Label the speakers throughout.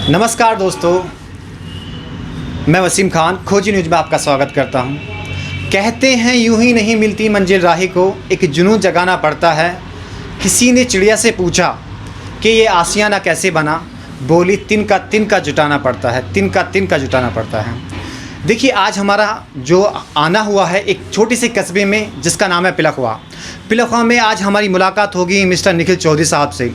Speaker 1: नमस्कार दोस्तों, मैं वसीम खान खोजी न्यूज़ में आपका स्वागत करता हूं। कहते हैं यूं ही नहीं मिलती मंजिल राही को, एक जुनून जगाना पड़ता है। किसी ने चिड़िया से पूछा कि ये आशियाना कैसे बना, बोली तिनका जुटाना पड़ता है, तिनका जुटाना पड़ता है। देखिए, आज हमारा जो आना हुआ है एक छोटी सी कस्बे में जिसका नाम है पिलखवा में आज हमारी मुलाकात होगी मिस्टर निखिल चौधरी साहब से।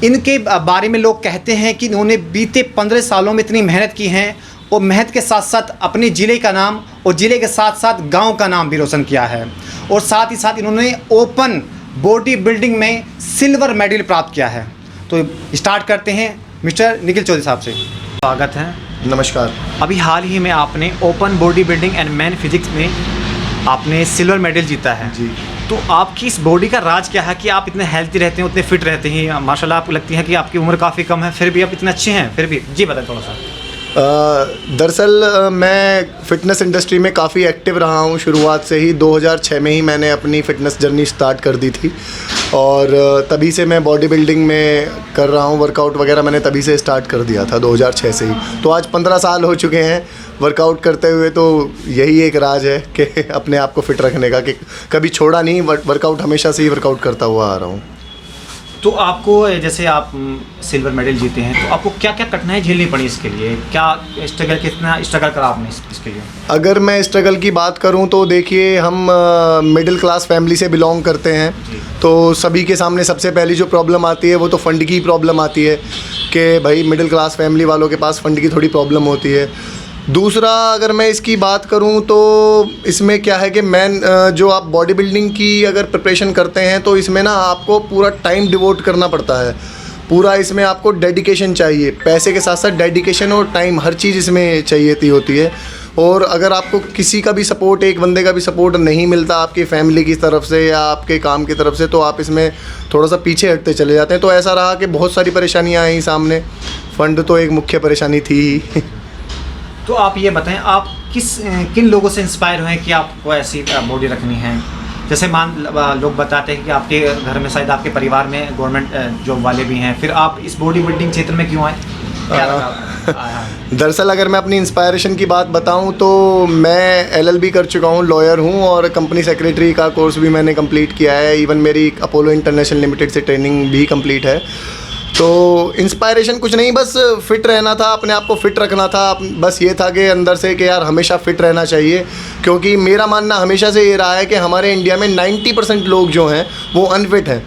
Speaker 1: इनके बारे में लोग कहते हैं कि उन्होंने बीते 15 सालों में इतनी मेहनत की है और मेहनत के साथ साथ अपने ज़िले का नाम और ज़िले के साथ साथ गांव का नाम भी रोशन किया है, और साथ ही साथ इन्होंने ओपन बॉडी बिल्डिंग में सिल्वर मेडल प्राप्त किया है। तो स्टार्ट करते हैं मिस्टर निखिल चौधरी साहब से। स्वागत है।
Speaker 2: नमस्कार।
Speaker 1: अभी हाल ही में आपने open body building and man physics में आपने सिल्वर मेडल जीता है
Speaker 2: जी।
Speaker 1: तो आपकी इस बॉडी का राज क्या है कि आप इतने हेल्थी रहते हैं, उतने फिट रहते हैं? माशाल्लाह, आपको लगती है कि आपकी उम्र काफ़ी कम है फिर भी आप इतने अच्छे हैं, फिर भी जी बताएं थोड़ा सा।
Speaker 2: दरअसल मैं फ़िटनेस इंडस्ट्री में काफ़ी एक्टिव रहा हूँ। शुरुआत से ही 2006 में ही मैंने अपनी फ़िटनेस जर्नी स्टार्ट कर दी थी और तभी से मैं बॉडी बिल्डिंग में कर रहा हूँ। वर्कआउट वगैरह मैंने तभी से स्टार्ट कर दिया था 2006 से ही। तो आज 15 साल हो चुके हैं वर्कआउट करते हुए। तो यही एक राज है कि अपने आप को फ़िट रखने का, कि कभी छोड़ा नहीं, वर्कआउट हमेशा से ही वर्कआउट करता हुआ आ रहा हूँ।
Speaker 1: तो आपको जैसे आप सिल्वर मेडल जीते हैं तो आपको क्या क्या कठिनाई झेलनी पड़ी इसके लिए? क्या कितना स्ट्रगल करा आपने इसके लिए?
Speaker 2: अगर मैं स्ट्रगल की बात करूं तो देखिए, हम मिडिल क्लास फैमिली से बिलोंग करते हैं। तो सभी के सामने सबसे पहली जो प्रॉब्लम आती है वो तो फ़ंड की प्रॉब्लम आती है कि भाई मिडिल क्लास फैमिली वालों के पास फ़ंड की थोड़ी प्रॉब्लम होती है। दूसरा, अगर मैं इसकी बात करूं तो इसमें क्या है कि जो आप बॉडी बिल्डिंग की अगर प्रिपरेशन करते हैं तो इसमें ना आपको पूरा टाइम डिवोट करना पड़ता है। पूरा इसमें आपको डेडिकेशन चाहिए, पैसे के साथ साथ डेडिकेशन और टाइम, हर चीज़ इसमें चाहिए होती है। और अगर आपको किसी का भी सपोर्ट, एक बंदे का भी सपोर्ट नहीं मिलता आपकी फैमिली की तरफ से या आपके काम की तरफ से, तो आप इसमें थोड़ा सा पीछे हटते चले जाते हैं। तो ऐसा रहा कि बहुत सारी परेशानियाँ आई सामने। फ़ंड तो एक मुख्य परेशानी थी ही।
Speaker 1: तो आप ये बताएं, आप किन लोगों से इंस्पायर हुए कि आपको ऐसी बॉडी रखनी है? जैसे लोग बताते हैं कि आपके घर में शायद आपके परिवार में गवर्नमेंट जॉब वाले भी हैं, फिर आप इस बॉडी बिल्डिंग क्षेत्र में क्यों आए?
Speaker 2: दरअसल अगर मैं अपनी इंस्पायरेशन की बात बताऊं तो मैं LLB कर चुका हूं, लॉयर हूं, और कंपनी सेक्रेटरी का कोर्स भी मैंने कंप्लीट किया है। इवन मेरी अपोलो इंटरनेशनल लिमिटेड से ट्रेनिंग भी कंप्लीट है। तो इंस्पायरेशन कुछ नहीं, बस फ़िट रहना था, अपने आप को फ़िट रखना था। बस ये था कि अंदर से कि यार हमेशा फ़िट रहना चाहिए, क्योंकि मेरा मानना हमेशा से ये रहा है कि हमारे इंडिया में 90% लोग जो हैं वो अनफिट हैं।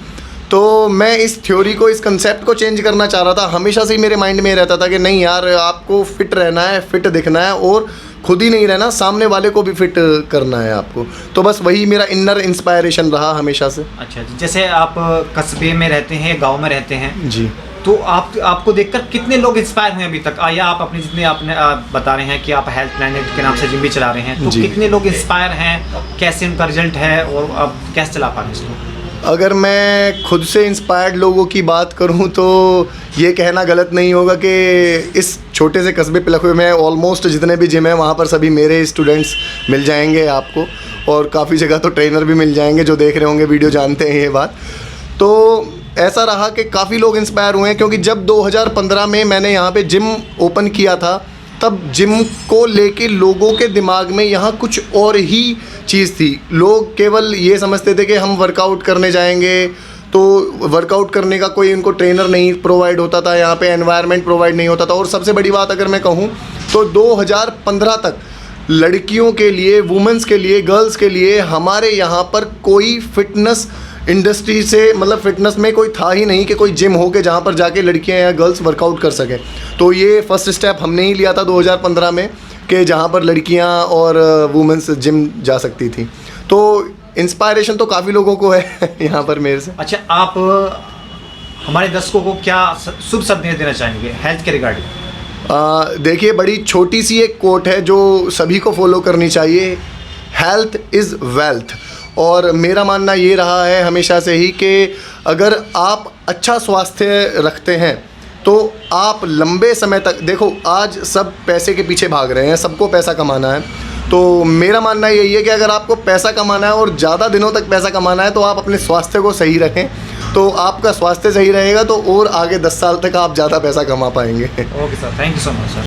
Speaker 2: तो मैं इस थ्योरी को, इस कंसेप्ट को चेंज करना चाह रहा था। हमेशा से ही मेरे माइंड में रहता था कि नहीं यार, आपको फ़िट रहना है, फ़िट दिखना है, और खुद ही नहीं रहना, सामने वाले को भी फिट करना है आपको। तो बस वही मेरा इनर इंस्पायरेशन रहा हमेशा से।
Speaker 1: अच्छा जी। जैसे आप कस्बे में रहते हैं, गांव में रहते हैं
Speaker 2: जी,
Speaker 1: तो आपको देखकर कितने लोग इंस्पायर हुए अभी तक? या आप अपने जितने आपने बता रहे हैं कि आप हेल्थ प्लानेट के नाम से जिम भी चला रहे हैं, तो कितने लोग इंस्पायर हैं, कैसे उनका रिजल्ट है और आप कैसे चला पा रहे हैं इसको?
Speaker 2: अगर मैं खुद से इंस्पायर्ड लोगों की बात करूं तो ये कहना गलत नहीं होगा कि इस छोटे से कस्बे पिलखवे में ऑलमोस्ट जितने भी जिम हैं वहाँ पर सभी मेरे स्टूडेंट्स मिल जाएंगे आपको, और काफ़ी जगह तो ट्रेनर भी मिल जाएंगे। जो देख रहे होंगे वीडियो जानते हैं ये बात। तो ऐसा रहा कि काफ़ी लोग इंस्पायर हुए हैं, क्योंकि जब 2015 में मैंने यहाँ पे जिम ओपन किया था तब जिम को लेके लोगों के दिमाग में यहाँ कुछ और ही चीज़ थी। लोग केवल ये समझते थे कि हम वर्कआउट करने जाएंगे, तो वर्कआउट करने का कोई उनको ट्रेनर नहीं प्रोवाइड होता था, यहाँ पे एनवायरनमेंट प्रोवाइड नहीं होता था। और सबसे बड़ी बात अगर मैं कहूँ तो 2015 तक लड़कियों के लिए, वुमेंस के लिए, गर्ल्स के लिए हमारे यहाँ पर कोई फिटनेस इंडस्ट्री से, मतलब फिटनेस में कोई था ही नहीं कि कोई जिम हो के जहाँ पर जाके लड़कियाँ या गर्ल्स वर्कआउट कर सकें। तो ये फर्स्ट स्टेप हमने ही लिया था 2015 में, कि जहाँ पर लड़कियाँ और वुमेंस जिम जा सकती थी। तो इंस्पायरेशन तो काफ़ी लोगों को है यहाँ पर मेरे से।
Speaker 1: अच्छा, आप हमारे दर्शकों को क्या शुभ संदेश देना चाहेंगे हेल्थ के रिगार्डिंग?
Speaker 2: देखिए, बड़ी छोटी सी एक कोट है जो सभी को फॉलो करनी चाहिए, हेल्थ इज़ वेल्थ। और मेरा मानना ये रहा है हमेशा से ही कि अगर आप अच्छा स्वास्थ्य रखते हैं तो आप लंबे समय तक, देखो आज सब पैसे के पीछे भाग रहे हैं, सबको पैसा कमाना है। तो मेरा मानना यही है कि अगर आपको पैसा कमाना है और ज़्यादा दिनों तक पैसा कमाना है तो आप अपने स्वास्थ्य को सही रखें तो आपका स्वास्थ्य सही रहेगा तो और आगे 10 साल तक आप ज़्यादा पैसा कमा पाएंगे।
Speaker 3: Okay sir, thank you so much sir.